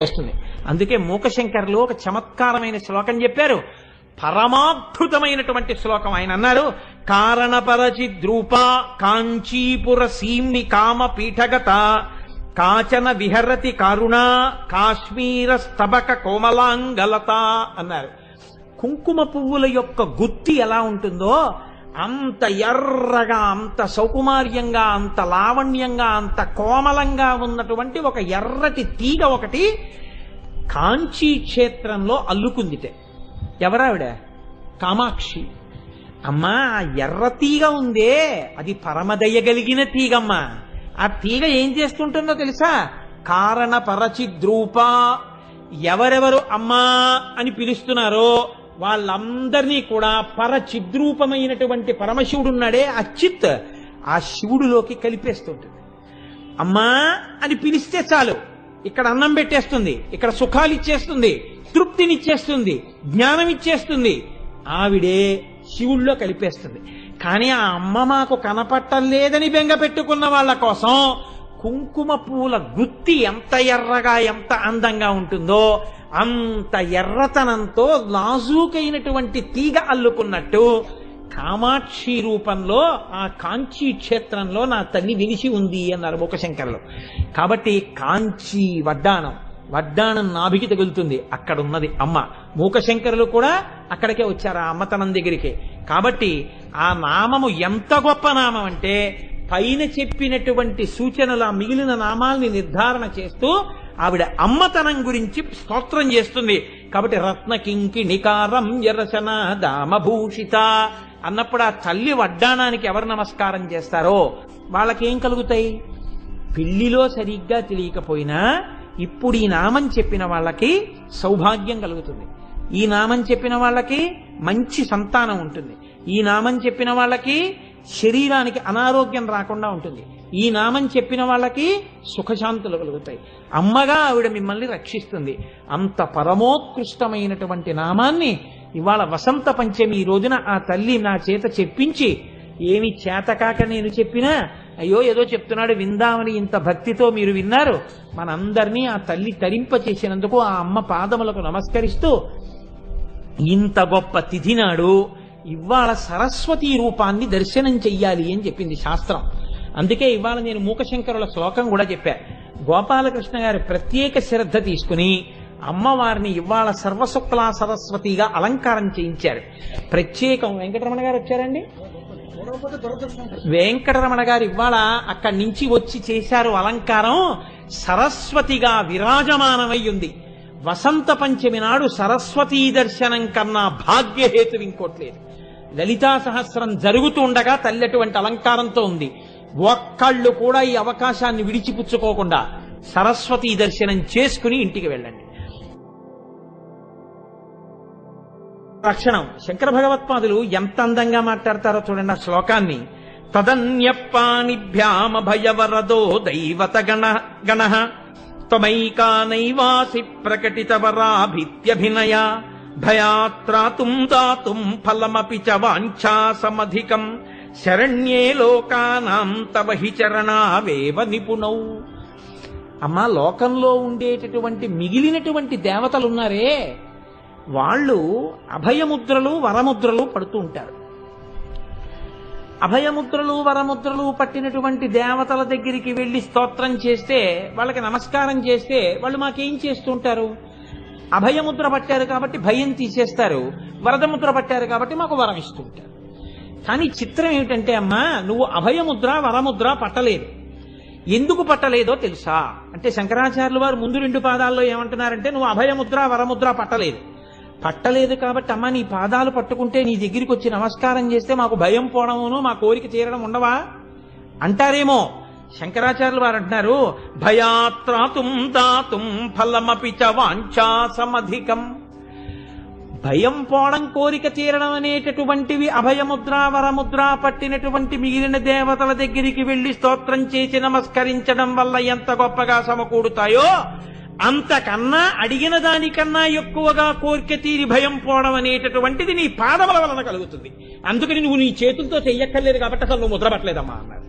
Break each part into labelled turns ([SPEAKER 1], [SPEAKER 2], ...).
[SPEAKER 1] వస్తుంది. అందుకే మూకశంకర్లు ఒక చమత్కారమైన శ్లోకం చెప్పారు. పరమాద్భుతమైనటువంటి శ్లోకం ఆయన అన్నారు, కారణపరచిద్రూప కాంచీపుర సీమ్ని కామ పీఠగత కాచన విహరతి కరుణ కాశ్మీర స్తబక కోమలాంగలత అన్నారు. కుంకుమ పువ్వుల యొక్క గుత్తి ఎలా ఉంటుందో అంత ఎర్రగా, అంత సౌకుమార్యంగా, అంత లావణ్యంగా, అంత కోమలంగా ఉన్నటువంటి ఒక ఎర్రటి తీగ ఒకటి కాంచీ క్షేత్రంలో అల్లుకుందిటే. ఎవరావిడ? కామాక్షి. అమ్మా, ఆ ఎర్ర తీగ ఉందే అది పరమదయగలిగిన తీగమ్మా. ఆ తీగ ఏం చేస్తుంటుందో తెలుసా? కారణపరచిద్రూప, ఎవరెవరు అమ్మా అని పిలుస్తున్నారో వాళ్ళందరినీ కూడా పరచిద్రూపమైనటువంటి పరమశివుడున్నాడే అచ్చిత్, ఆ శివుడిలోకి కలిపేస్తుంటుంది. అమ్మా అని పిలిస్తే చాలు, ఇక్కడ అన్నం పెట్టేస్తుంది, ఇక్కడ సుఖాలు ఇచ్చేస్తుంది, తృప్తినిచ్చేస్తుంది, జ్ఞానం ఇచ్చేస్తుంది. ఆవిడే శివుడిలో కలిపేస్తుంది. కానీ ఆ అమ్మ మాకు కనపట్టలేదని బెంగ పెట్టుకున్న వాళ్ళ కోసం కుంకుమ పూల గుత్తి ఎంత ఎర్రగా, ఎంత అందంగా ఉంటుందో అంత ఎర్రతనంతో నాజూకైనటువంటి తీగ అల్లుకున్నట్టు కామాక్షి రూపంలో ఆ కాంచీ క్షేత్రంలో నా తల్లి వెలిసి ఉంది అన్నారు మూకశంకరులు. కాబట్టి కాంచీ వడ్డాణం నాభికి తగులుతుంది, అక్కడ ఉన్నది అమ్మ. మూకశంకరులు కూడా అక్కడికే వచ్చారు, ఆ అమ్మతనం దగ్గరికే. కాబట్టి ఆ నామము ఎంత గొప్ప నామం అంటే పైన చెప్పినటువంటి సూచనల మిగిలిన నామాల్ని నిర్ధారణ చేస్తూ ఆవిడ అమ్మతనం గురించి స్తోత్రం చేస్తుంది. కాబట్టి రత్నకింకి నికారం యరసన దామభూషిత అన్నప్పుడు ఆ తల్లి వడ్డాణానికి ఎవరు నమస్కారం చేస్తారో వాళ్ళకేం కలుగుతాయి? పెళ్లిలో సరిగ్గా తెలియకపోయినా ఇప్పుడు ఈ నామం చెప్పిన వాళ్ళకి సౌభాగ్యం కలుగుతుంది, ఈ నామం చెప్పిన వాళ్ళకి మంచి సంతానం ఉంటుంది, ఈ నామం చెప్పిన వాళ్ళకి శరీరానికి అనారోగ్యం రాకుండా ఉంటుంది, ఈ నామం చెప్పిన వాళ్ళకి సుఖశాంతులు కలుగుతాయి. అమ్మగా ఆవిడ మిమ్మల్ని రక్షిస్తుంది. అంత పరమోత్కృష్టమైనటువంటి నామాన్ని ఇవాళ వసంత పంచమి రోజున ఆ తల్లి నా చేత చెప్పించి, ఏమి చేతకాక నేను చెప్పినా అయ్యో ఏదో చెప్తున్నాడు విందామని ఇంత భక్తితో మీరు విన్నారు, మనందరినీ ఆ తల్లి తరింప చేసినందుకు ఆ అమ్మ పాదములకు నమస్కరిస్తూ, ఇంత గొప్ప తిథి నాడు ఇవాళ సరస్వతీ రూపాన్ని దర్శనం చెయ్యాలి అని చెప్పింది శాస్త్రం. అందుకే ఇవాళ నేను మూకశంకరుల శ్లోకం కూడా చెప్పా. గోపాలకృష్ణ గారు ప్రత్యేక శ్రద్ధ తీసుకుని అమ్మవారిని ఇవాళ సర్వశుక్లా సరస్వతిగా అలంకారం చేయించారు. ప్రత్యేకం వెంకటరమణ గారు వచ్చారండి. వెంకటరమణ గారు ఇవాళ అక్కడి నుంచి వచ్చి చేశారు అలంకారం. సరస్వతిగా విరాజమానమై ఉంది. వసంత పంచమి నాడు సరస్వతీ దర్శనం కన్నా భాగ్యహేతు ఇంకోట్లేదు. లలితా సహస్రం జరుగుతూ ఉండగా తల్లి అటువంటి అలంకారంతో ఉంది. ఒక్కళ్ళు కూడా ఈ అవకాశాన్ని విడిచిపుచ్చుకోకుండా సరస్వతీ దర్శనం చేసుకుని ఇంటికి వెళ్ళండి. లక్షణం శంకర భగవత్పాదులు ఎంత అందంగా మాట్లాడతారో చూడండి ఆ శ్లోకాన్ని. తదన్యపానిభ్యామభయవరదో దైవత గణ త్వమైకా నైవాసి ప్రకటితవరాభిత్యభినయ భయాత్రాతుం దాతుం ఫలమపి చ వాంఛాసమధికం శరణ్యే లోకానాం తవ హి చరణావేవ నిపుణౌ. అమ్మా, లోకంలో ఉండేటటువంటి మిగిలినటువంటి దేవతలున్నారే వాళ్ళు అభయముద్రలు వరముద్రలు పడుతూ ఉంటారు. అభయముద్రలు వరముద్రలు పట్టినటువంటి దేవతల దగ్గరికి వెళ్లి స్తోత్రం చేస్తే, వాళ్ళకి నమస్కారం చేస్తే వాళ్ళు మాకేం చేస్తుంటారు? అభయముద్ర పట్టారు కాబట్టి భయం తీసేస్తారు, వరదముద్ర పట్టారు కాబట్టి మాకు వరం ఇస్తుంటారు. కానీ చిత్రం ఏమిటంటే అమ్మా, నువ్వు అభయముద్ర వరముద్ర పట్టలేదు. ఎందుకు పట్టలేదో తెలుసా అంటే శంకరాచార్యులు వారు ముందు 2 పాదాల్లో ఏమంటున్నారంటే, నువ్వు అభయముద్ర వరముద్ర పట్టలేదు కాబట్టి అమ్మ నీ పాదాలు పట్టుకుంటే నీ దగ్గరికి వచ్చి నమస్కారం చేస్తే మాకు భయం పోవడమును మా కోరిక తీరడం ఉండవా అంటారేమో. శంకరాచార్యులు వారు అంటున్నారు, భయాత్రాతుం దాతుం ఫలమపి చ వాంఛాసమధికం. భయం పోవడం, కోరిక తీరడం అనేటటువంటివి అభయముద్ర వరముద్ర పట్టినటువంటి మిగిలిన దేవతల దగ్గరికి వెళ్లి స్తోత్రం చేసి నమస్కరించడం వల్ల ఎంత గొప్పగా సమకూడుతాయో, అంతకన్నా అడిగిన దానికన్నా ఎక్కువగా కోరిక తీరి భయం పోవడం అనేటటువంటిది నీ పాదముల వలన కలుగుతుంది. అందుకని నువ్వు నీ చేతులతో చెయ్యక్కర్లేదు కాబట్టి అసలు నువ్వు ముద్ర పట్టలేదమ్మా అన్నారు.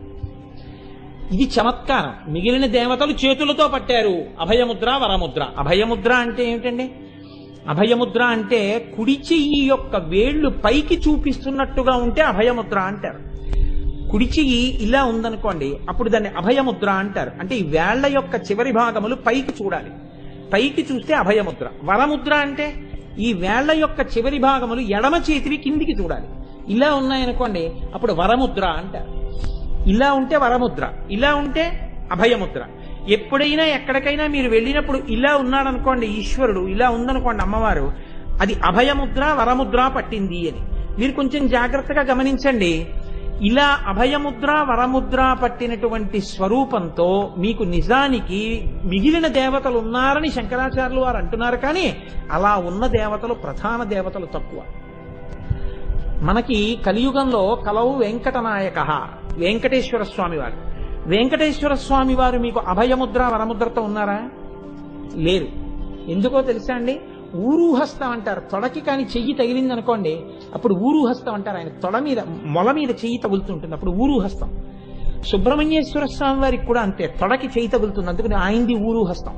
[SPEAKER 1] ఇది చమత్కారం. మిగిలిన దేవతలు చేతులతో పట్టారు అభయముద్ర వరముద్ర. అభయముద్ర అంటే ఏమిటండి? అభయముద్ర అంటే కుడి చెయ్యి యొక్క వేళ్లు పైకి చూపిస్తున్నట్టుగా ఉంటే అభయముద్ర అంటారు. కుడి చెయ్యి ఇలా ఉందనుకోండి, అప్పుడు దాన్ని అభయముద్ర అంటారు. అంటే ఈ వేళ్ల యొక్క చివరి భాగములు పైకి చూడాలి, పైకి చూస్తే అభయముద్ర. వరముద్ర అంటే ఈ వేళ్ల యొక్క చివరి భాగములు ఎడమ చేతివి కిందికి చూడాలి. ఇలా ఉన్నాయనుకోండి, అప్పుడు వరముద్ర అంటారు. ఇలా ఉంటే వరముద్ర, ఇలా ఉంటే అభయముద్ర. ఎప్పుడైనా ఎక్కడికైనా మీరు వెళ్ళినప్పుడు ఇలా ఉన్నాడనుకోండి ఈశ్వరుడు, ఇలా ఉందనుకోండి అమ్మవారు, అది అభయముద్ర వరముద్ర పట్టింది అని మీరు కొంచెం జాగ్రత్తగా గమనించండి. ఇలా అభయముద్ర వరముద్ర పట్టినటువంటి స్వరూపంతో మీకు నిజానికి మిగిలిన దేవతలు ఉన్నారని శంకరాచార్యులు వారు అంటున్నారు. కానీ అలా ఉన్న దేవతలు, ప్రధాన దేవతలు తక్కువ. మనకి కలియుగంలో కలవు వెంకటనాయక వెంకటేశ్వర స్వామి వారు. వెంకటేశ్వర స్వామి వారు మీకు అభయముద్ర వరముద్రతో ఉన్నారా? లేరు. ఎందుకో తెలుసా అండి? ఊరుహస్తం అంటారు. తొడకి కానీ చెయ్యి తగిలింది అనుకోండి, అప్పుడు ఊరుహస్తం అంటారు. ఆయన తొడ మీద మొల మీద చెయ్యి తగులుతుంటుంది, అప్పుడు ఊరుహస్తం. సుబ్రహ్మణ్యేశ్వర స్వామి వారికి కూడా అంతే, తొడకి చెయ్యి తగులుతుంది, అందుకని ఆయనది ఊరుహస్తం.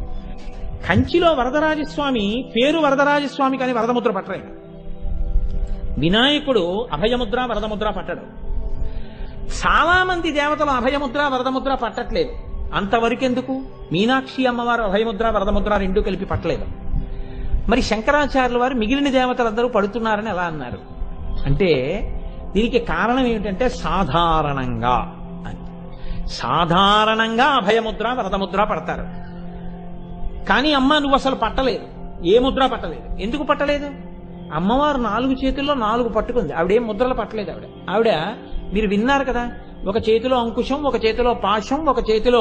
[SPEAKER 1] కంచిలో వరదరాజస్వామి పేరు వరదరాజస్వామి, కానీ వరదముద్ర పట్టరు. వినాయకుడు అభయముద్ర వరదముద్ర పట్టడు. చాలా మంది దేవతలు అభయముద్ర వరదముద్ర పట్టట్లేదు. అంతవరకు ఎందుకు? మీనాక్షి అమ్మవారు అభయముద్ర వరదముద్ర రెండు కలిపి పట్టలేదు. మరి శంకరాచార్యుల వారు మిగిలిన దేవతలందరూ పడుతున్నారని ఎలా అన్నారు అంటే, దీనికి కారణం ఏమిటంటే సాధారణంగా అని. సాధారణంగా అభయముద్ర వరదముద్ర పడతారు. కానీ అమ్మ నువ్వు అసలు పట్టలేదు, ఏ ముద్ర పట్టలేదు. ఎందుకు పట్టలేదు? అమ్మవారు 4 చేతుల్లో 4 పట్టుకుంది, ఆవిడేం ముద్రలు పట్టలేదు. ఆవిడ మీరు విన్నారు కదా, ఒక చేతిలో అంకుశం, ఒక చేతిలో పాశం, ఒక చేతిలో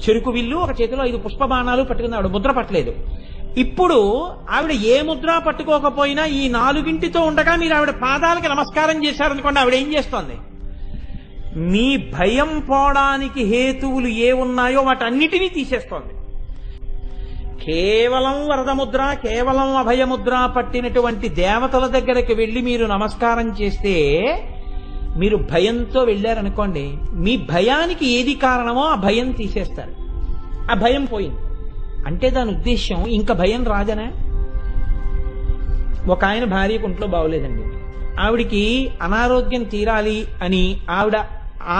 [SPEAKER 1] చెరుకు విల్లు, ఒక చేతిలో 5 పుష్పబాణాలు పట్టుకుంది. ఆవిడ ముద్ర పట్టలేదు. ఇప్పుడు ఆవిడ ఏ ముద్ర పట్టుకోకపోయినా ఈ 4గింటితో ఉండగా మీరు ఆవిడ పాదాలకి నమస్కారం చేశారనుకోండి, ఆవిడ ఏం చేస్తోంది? మీ భయం పోవడానికి హేతువులు ఏ ఉన్నాయో వాటన్నిటినీ తీసేస్తోంది. కేవలం వరదముద్ర, కేవలం అభయముద్ర పట్టినటువంటి దేవతల దగ్గరికి వెళ్ళి మీరు నమస్కారం చేస్తే, మీరు భయంతో వెళ్ళారనుకోండి, మీ భయానికి ఏది కారణమో ఆ భయం తీసేస్తారు. ఆ భయం పోయింది అంటే దాని ఉద్దేశం ఇంకా భయం రాదనా? ఒక ఆయన భార్యకు ఒంట్లో బాగోలేదండి, ఆవిడికి అనారోగ్యం తీరాలి అని ఆవిడ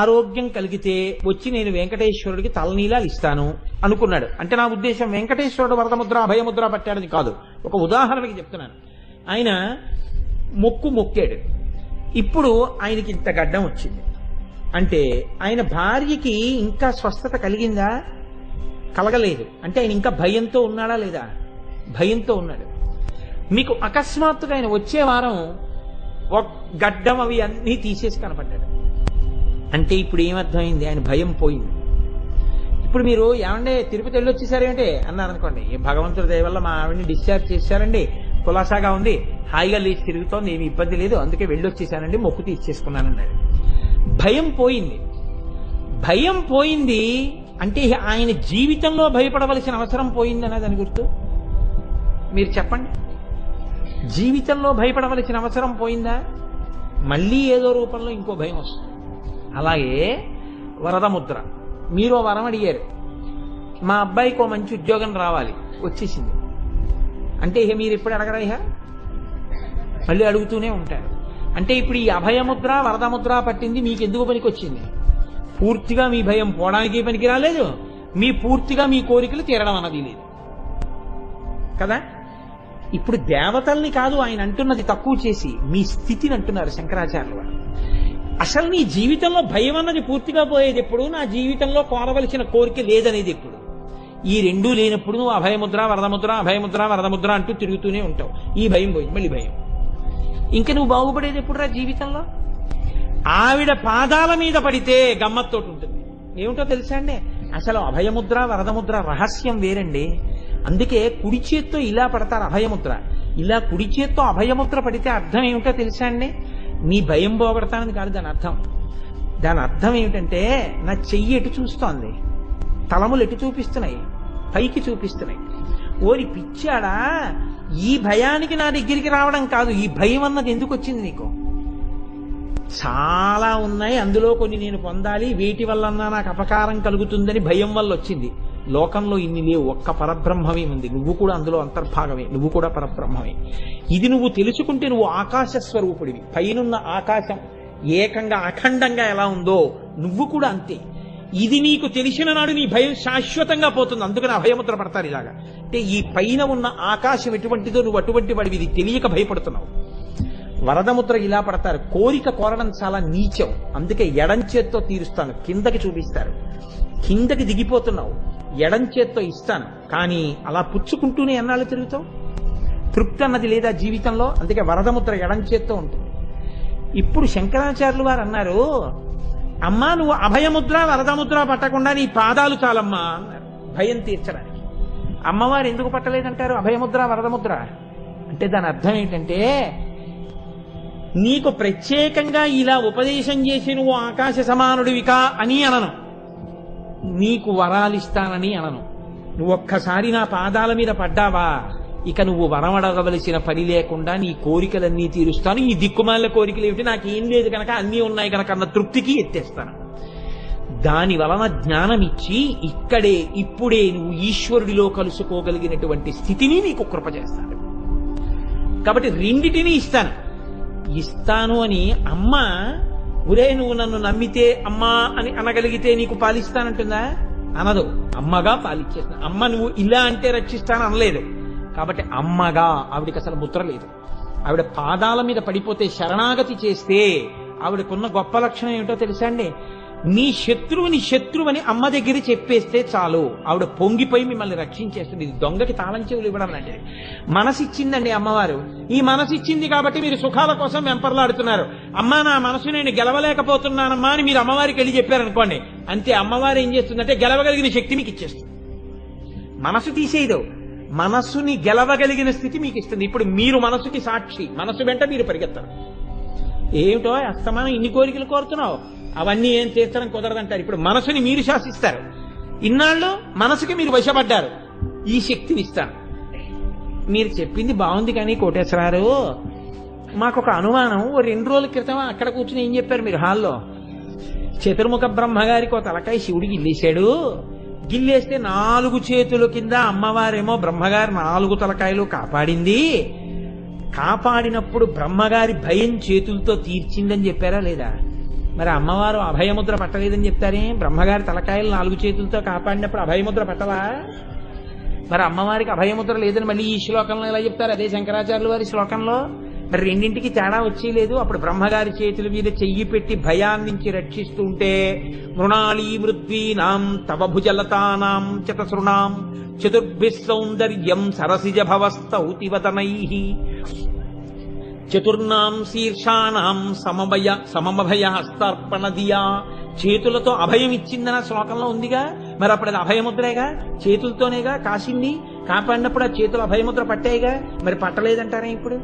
[SPEAKER 1] ఆరోగ్యం కలిగితే వచ్చి నేను వెంకటేశ్వరుడికి తలనీలాలు ఇస్తాను అనుకున్నాడు. అంటే నా ఉద్దేశం వెంకటేశ్వరుడు వరదముద్ర అభయముద్ర పట్టాడని కాదు, ఒక ఉదాహరణకి చెప్తున్నాను. ఆయన మొక్కాడు, ఇప్పుడు ఆయనకి ఇంత గడ్డం వచ్చింది అంటే ఆయన భార్యకి ఇంకా స్వస్థత కలిగిందా? కలగలేదు. అంటే ఆయన ఇంకా భయంతో ఉన్నాడా లేదా? భయంతో ఉన్నాడు. మీకు అకస్మాత్తుగా ఆయన వచ్చే వారం ఒక గడ్డం అవి అన్నీ తీసేసి కనపడ్డాడు. అంటే ఇప్పుడు ఏమర్థమైంది? ఆయన భయం పోయింది. ఇప్పుడు మీరు ఏమంటే తిరుపతి వెళ్ళొచ్చేసారేంటే అన్నారనుకోండి, భగవంతుడి దయ వల్ల మా ఆవిడని డిశ్చార్జ్ చేశారండి, కులాసాగా ఉంది, హాయిగా లేచి తిరుగుతోంది, ఏమి ఇబ్బంది లేదు, అందుకే వెళ్ళొచ్చేసానండి, మొక్కు తీర్చేసుకున్నానన్నాడు. భయం పోయింది. భయం పోయింది అంటే ఆయన జీవితంలో భయపడవలసిన అవసరం పోయిందనే దాని గుర్తు. మీరు చెప్పండి, జీవితంలో భయపడవలసిన అవసరం పోయిందా? మళ్ళీ ఏదో రూపంలో ఇంకో భయం వస్తుంది. అలాగే వరదముద్ర, మీరు వరం అడిగారు, మా అబ్బాయికి ఓ మంచి ఉద్యోగం రావాలి, వచ్చేసింది అంటే ఇక మీరు ఎప్పుడు అడగరా? ఇక మళ్ళీ అడుగుతూనే ఉంటారు. అంటే ఇప్పుడు ఈ అభయముద్ర వరదముద్ర పట్టింది మీకు ఎందుకు పనికి వచ్చింది? పూర్తిగా మీ భయం పోవడానికి పనికి రాలేదు, మీ పూర్తిగా మీ కోరికలు తీరడం అన్నది లేదు కదా. ఇప్పుడు దేవతల్ని కాదు ఆయన అంటున్నది తక్కువ చేసి, మీ స్థితిని అంటున్నారు శంకరాచార్యుల వారు. అసలు నీ జీవితంలో భయం అన్నది పూర్తిగా పోయేది ఎప్పుడు? నా జీవితంలో కోరవలసిన కోరిక లేదనేది ఎప్పుడు? ఈ రెండూ లేనప్పుడు నువ్వు అభయముద్ర వరదముద్ర అభయముద్ర వరదముద్ర అంటూ తిరుగుతూనే ఉంటావు. ఈ భయం పోయింది, మళ్ళీ భయం. ఇంకా నువ్వు బాగుపడేది ఎప్పుడురా జీవితంలో? ఆవిడ పాదాల మీద పడితే గమ్మత్తోటి ఉంటుంది. ఏమిటో తెలుసా అండి, అసలు అభయముద్ర వరదముద్ర రహస్యం వేరండి. అందుకే కుడి చేత్తో ఇలా పడతారు అభయముద్ర, ఇలా కుడి చేత్తో అభయముద్ర పడితే అర్థం ఏమిటో తెలుసా అండి? నీ భయం పోగొడతానని కాదు దాని అర్థం. దాని అర్థం ఏమిటంటే, నా చెయ్యి ఎటు చూస్తోంది, తలములు ఎటు చూపిస్తున్నాయి, పైకి చూపిస్తున్నాయి. ఓరి పిచ్చాడా, ఈ భయానికి నా దగ్గరికి రావడం కాదు, ఈ భయం అన్నది ఎందుకు వచ్చింది నీకు? చాలా ఉన్నాయి, అందులో కొన్ని నేను పొందాలి, వేటి వల్లన్నా నాకు అపకారం కలుగుతుందని భయం వల్ల వచ్చింది. లోకంలో ఇన్ని లేవు, ఒక్క పరబ్రహ్మమే ఉంది, నువ్వు కూడా అందులో అంతర్భాగమే, నువ్వు కూడా పరబ్రహ్మమే. ఇది నువ్వు తెలుసుకుంటే నువ్వు ఆకాశ స్వరూపుడివి. పైనున్న ఆకాశం ఏకంగా అఖండంగా ఎలా ఉందో నువ్వు కూడా అంతే. ఇది నీకు తెలిసిన నాడు నీ భయం శాశ్వతంగా పోతుంది. అందుకని అభయముద్ర పడతారు ఇలాగా. అంటే ఈ పైన ఉన్న ఆకాశం ఎటువంటిదో నువ్వు అటువంటి వాడివి, ఇది తెలియక భయపడుతున్నావు. వరదముద్ర ఇలా పడతారు. కోరిక కోరడం చాలా నీచం, అందుకే ఎడం చేత్తో తీరుస్తాను, కిందకి చూపిస్తారు. కిందకి దిగిపోతున్నావు, ఎడం చేత్తో ఇస్తాను, కానీ అలా పుచ్చుకుంటూనే ఎన్నాళ్ళు తిరుగుతావు? తృప్తి అన్నది లేదా జీవితంలో. అందుకే వరదముద్ర ఎడం చేత్తో ఉంటుంది. ఇప్పుడు శంకరాచార్యులు వారు అన్నారు, అమ్మా నువ్వు అభయముద్ర వరదముద్ర పట్టకుండా నీ పాదాలు చాలమ్మా అన్నారు, భయం తీర్చడానికి. అమ్మవారు ఎందుకు పట్టలేదంటారు అభయముద్ర వరదముద్ర అంటే? దాని అర్థం ఏంటంటే, నీకు ప్రత్యేకంగా ఇలా ఉపదేశం చేసి నువ్వు ఆకాశ సమానుడివికా అని అనను, నీకు వరాలిస్తానని అనను. నువ్వు ఒక్కసారి నా పాదాల మీద పడ్డావా, ఇక నువ్వు వరం అడగవలసిన పని లేకుండా నీ కోరికలన్నీ తీరుస్తాను. ఈ దిక్కుమాల కోరికలు ఏమిటి, నాకేం లేదు కనుక అన్నీ ఉన్నాయి కనుక అన్న తృప్తికి ఎత్తేస్తాను. దాని వలన జ్ఞానం ఇచ్చి ఇక్కడే ఇప్పుడే నువ్వు ఈశ్వరుడిలో కలుసుకోగలిగినటువంటి స్థితిని నీకు కృప చేస్తాను. కాబట్టి రెండిటిని ఇస్తాను అని అమ్మ, ఒరే నువ్వు నన్ను నమ్మితే అమ్మా అని అనగలిగితే నీకు పాలిస్తానంటుందా? అనదు. అమ్మగా పాలిచ్చేస్తా. అమ్మ నువ్వు ఇలా అంటే రక్షిస్తాను అనలేదు. కాబట్టి అమ్మగా ఆవిడికి అసలు ముద్ర లేదు. ఆవిడ పాదాల మీద పడిపోతే, శరణాగతి చేస్తే ఆవిడకున్న గొప్ప లక్షణం ఏమిటో తెలుసా అండి? నీ శత్రువుని శత్రువని అమ్మ దగ్గర చెప్పేస్తే చాలు, ఆవిడ పొంగిపోయి మిమ్మల్ని రక్షించేస్తుంది. ఇది దొంగకి తాళం చెవులు ఇవ్వడం లాంటిది. మనసిచ్చిందండి అమ్మవారు. ఈ మనసిచ్చింది కాబట్టి మీరు సుఖాల కోసం వెంపర్లాడుతున్నారు. అమ్మా నా మనసు నేను గెలవలేకపోతున్నానమ్మా అని మీరు అమ్మవారికి వెళ్ళి చెప్పారనుకోండి, అంతే. అమ్మవారు ఏం చేస్తుందంటే గెలవగలిగిన శక్తి మీకు ఇచ్చేస్తుంది. మనసు తీసేయదు, మనస్సుని గెలవగలిగిన స్థితి మీకు ఇస్తుంది. ఇప్పుడు మీరు మనసుకి సాక్షి, మనసు వెంట మీరు పరిగెత్తారు. ఏమిటో అస్తమానం ఇన్ని కోరికలు కోరుతున్నావు, అవన్నీ ఏం తీర్చడం కుదరదంటారు. ఇప్పుడు మనసుని మీరు శాసిస్తారు. ఇన్నాళ్ళు మనసుకి మీరు వశపడ్డారు, ఈ శక్తిని ఇస్తాను. మీరు చెప్పింది బాగుంది, కానీ కోటేశ్వరారు మాకు ఒక అనుమానం. 2 రోజుల క్రితం అక్కడ కూర్చుని ఏం చెప్పారు మీరు హాల్లో? చతుర్ముఖ బ్రహ్మగారికి ఒక తలకాయ శివుడికి గిల్లేశాడు. గిల్లేస్తే 4 చేతుల కింద అమ్మవారేమో బ్రహ్మగారి 4 తలకాయలు కాపాడింది. కాపాడినప్పుడు బ్రహ్మగారి భయం చేతులతో తీర్చిందని చెప్పారా లేదా? మరి అమ్మవారు అభయముద్ర పట్టలేదని చెప్తారే? బ్రహ్మగారి తలకాయలు 4 చేతులతో కాపాడినప్పుడు అభయముద్ర పట్టవా? మరి అమ్మవారికి అభయముద్ర లేదని మళ్ళీ ఈ శ్లోకంలో ఎలా చెప్తారు? అదే శంకరాచార్యుల వారి శ్లోకంలో. మరి రెండింటికి తేడా వచ్చేలేదు. అప్పుడు బ్రహ్మగారి చేతుల మీద చెయ్యి పెట్టి భయాన్నించి రక్షిస్తుంటే, మృణాళీ మృద్వీనాం తవ భుజలతానాం చతసృణాం చతుర్భిః సౌందర్యం సరసిజ భవస్తౌతివదనైః చతుర్నాం శీర్షానాం సమమభయ హస్తార్పణ దియా. చేతులతో అభయం ఇచ్చిందన్న శ్లోకంలో ఉందిగా. మరి అప్పుడు అది అభయముద్రేగా, చేతులతోనేగా కాసింది. కాపాడినప్పుడు ఆ చేతులు అభయముద్ర పట్టాయిగా. మరి పట్టలేదంటారే? ఇప్పుడు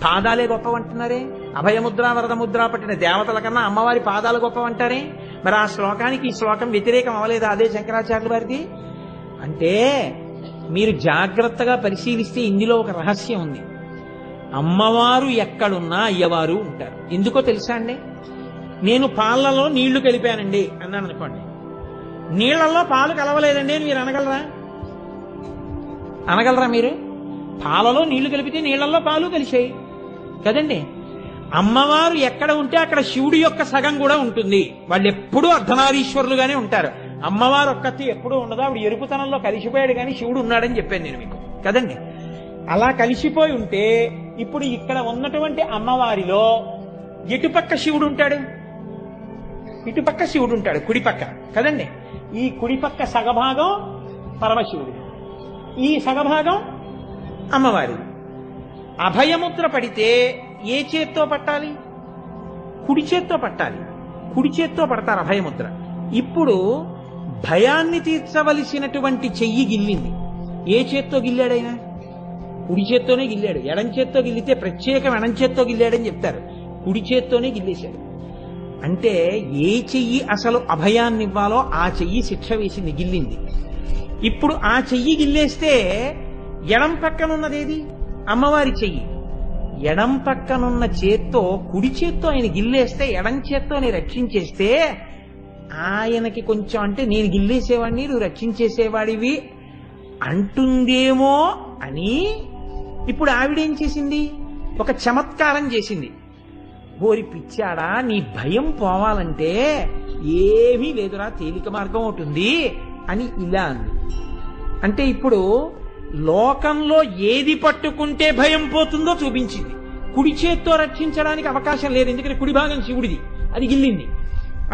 [SPEAKER 1] పాదాలే గొప్పవంటున్నారే. అభయముద్ర వరదముద్ర పట్టిన దేవతల కన్నా అమ్మవారి పాదాలు గొప్పవంటారే. మరి ఆ శ్లోకానికి ఈ శ్లోకం వ్యతిరేకం అవ్వలేదు అదే శంకరాచార్యుల వారిది? అంటే మీరు జాగ్రత్తగా పరిశీలిస్తే ఇందులో ఒక రహస్యం ఉంది. అమ్మవారు ఎక్కడున్నా అయ్యవారు ఉంటారు. ఎందుకో తెలుసా అండి? నేను పాలలో నీళ్లు కలిపానండి అన్నాను అనుకోండి, నీళ్లలో పాలు కలవలేదండి అని మీరు అనగలరా మీరు? పాలలో నీళ్లు కలిపితే నీళ్లలో పాలు కలిసాయి కదండి. అమ్మవారు ఎక్కడ ఉంటే అక్కడ శివుడి యొక్క సగం కూడా ఉంటుంది. వాళ్ళు ఎప్పుడూ అర్ధనారీశ్వరులుగానే ఉంటారు. అమ్మవారు ఒక్కతి ఎప్పుడూ ఉండదు. ఆవిడ ఎరుపుతనంలో కలిసిపోయాడు కానీ శివుడు ఉన్నాడని చెప్పాను నేను మీకు కదండి. అలా కలిసిపోయి ఉంటే ఇప్పుడు ఇక్కడ ఉన్నటువంటి అమ్మవారిలో ఎటుపక్క శివుడు ఉంటాడు? ఇటుపక్క శివుడు ఉంటాడు, కుడిపక్క కదండి. ఈ కుడిపక్క సగభాగం పరమశివుడు, ఈ సగభాగం అమ్మవారి. అభయముద్ర పడితే ఏ చేత్తో పట్టాలి? కుడి చేత్తో పట్టాలి. కుడి చేత్తో పడతారు అభయముద్ర. ఇప్పుడు భయాన్ని తీర్చవలసినటువంటి చెయ్యి గిల్లింది. ఏ చేత్తో గిల్లాడైనా? కుడి చేత్తోనే గిల్లాడు. ఎడం చేత్తో గిల్లితే ప్రత్యేకం ఎడం చేత్తో గిల్లాడని చెప్తారు. కుడి చేత్తోనే గిల్లేశాడు. అంటే ఏ చెయ్యి అసలు అభయాన్ని ఇవ్వాలో ఆ చెయ్యి శిక్ష వేసింది, గిల్లింది. ఇప్పుడు ఆ చెయ్యి గిల్లేస్తే ఎడం పక్కన ఉన్నదేది? అమ్మవారి చెయ్యి. ఎడం పక్కనున్న చేత్తో కుడి చేత్తో ఆయన గిల్లేస్తే ఎడం చేత్తో నేను రక్షించేస్తే ఆయనకి కొంచెం అంటే నేను గిల్లేసేవాడిని నువ్వు రక్షించేసేవాడివి అంటుందేమో అని ఇప్పుడు ఆవిడేం చేసింది? ఒక చమత్కారం చేసింది. ఓరి పిచ్చాడా, నీ భయం పోవాలంటే ఏమీ లేదురా, తేలిక మార్గం ఉంటుంది అని ఇలా అంది. అంటే ఇప్పుడు లోకంలో ఏది పట్టుకుంటే భయం పోతుందో చూపించింది. కుడి చేత్తో రక్షించడానికి అవకాశం లేదు, ఎందుకంటే కుడి భాగం శివుడిది, అది గిల్లింది,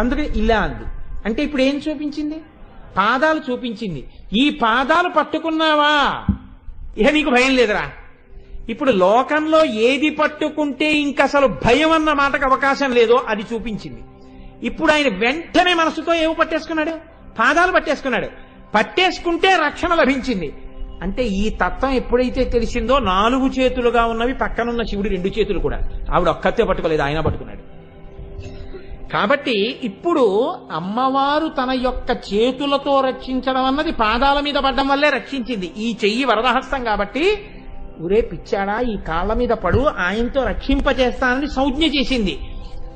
[SPEAKER 1] అందుకని ఇలా అంది. అంటే ఇప్పుడు ఏం చూపించింది? పాదాలు చూపించింది. ఈ పాదాలు పట్టుకున్నావా ఇక నీకు భయం లేదురా. ఇప్పుడు లోకంలో ఏది పట్టుకుంటే ఇంకసలు భయం అన్న మాటకు అవకాశం లేదో అది చూపించింది. ఇప్పుడు ఆయన వెంటనే మనసుతో ఏమో పట్టేసుకున్నాడు? పాదాలు పట్టేసుకున్నాడు. పట్టేసుకుంటే రక్షణ లభించింది. అంటే ఈ తత్వం ఎప్పుడైతే తెలిసిందో 4 చేతులుగా ఉన్నవి పక్కనున్న శివుడి 2 చేతులు కూడా ఆవిడ ఒక్కతే పట్టుకోలేదు, ఆయన పట్టుకున్నాడు. కాబట్టి ఇప్పుడు అమ్మవారు తన యొక్క చేతులతో రక్షించడం అన్నది పాదాల మీద పడ్డం వల్లే రక్షించింది. ఈ చెయ్యి వరదహస్తం కాబట్టి ఊరే పిచ్చాడా ఈ కాళ్ళ మీద పడు, ఆయనతో రక్షింపచేస్తానని సంజ్ఞ చేసింది.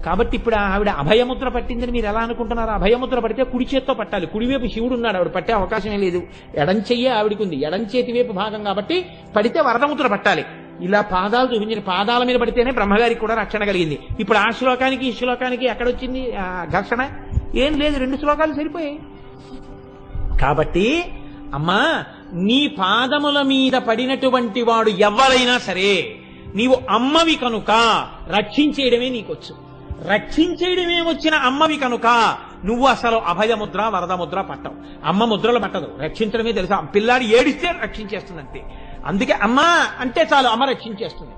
[SPEAKER 1] కాబట్టి ఇప్పుడు ఆవిడ అభయముద్ర పట్టిందని మీరు ఎలా అనుకుంటున్నారు? అభయముద్ర పడితే కుడి చేత్తో పట్టాలి. కుడివైపు శివుడు ఉన్నాడు, ఆవిడ పట్టే అవకాశమే లేదు. ఎడం చెయ్యే ఆవిడికుంది, ఎడం చేతి వైపు భాగం కాబట్టి పడితే వరదముద్ర పట్టాలి. ఇలా పాదాలు చూపించిన పాదాల మీద పడితేనే బ్రహ్మగారికి కూడా రక్షణ కలిగింది. ఇప్పుడు ఆ శ్లోకానికి ఈ శ్లోకానికి ఎక్కడొచ్చింది ఘర్షణ? ఏం లేదు, 2 శ్లోకాలు సరిపోయాయి. కాబట్టి అమ్మా, నీ పాదముల మీద పడినటువంటి వాడు ఎవరైనా సరే నీవు అమ్మవి కనుక రక్షించేయడమే నీకొచ్చు. రక్షించేయడమే వచ్చిన అమ్మవి కనుక నువ్వు అసలు అభయముద్ర వరదముద్ర పట్టవు. అమ్మ ముద్రలు పట్టదు, రక్షించడమే తెలుసా. పిల్లాడు ఏడిస్తే రక్షించేస్తుంది అంతే. అందుకే అమ్మ అంటే చాలు, అమ్మ రక్షించేస్తుంది.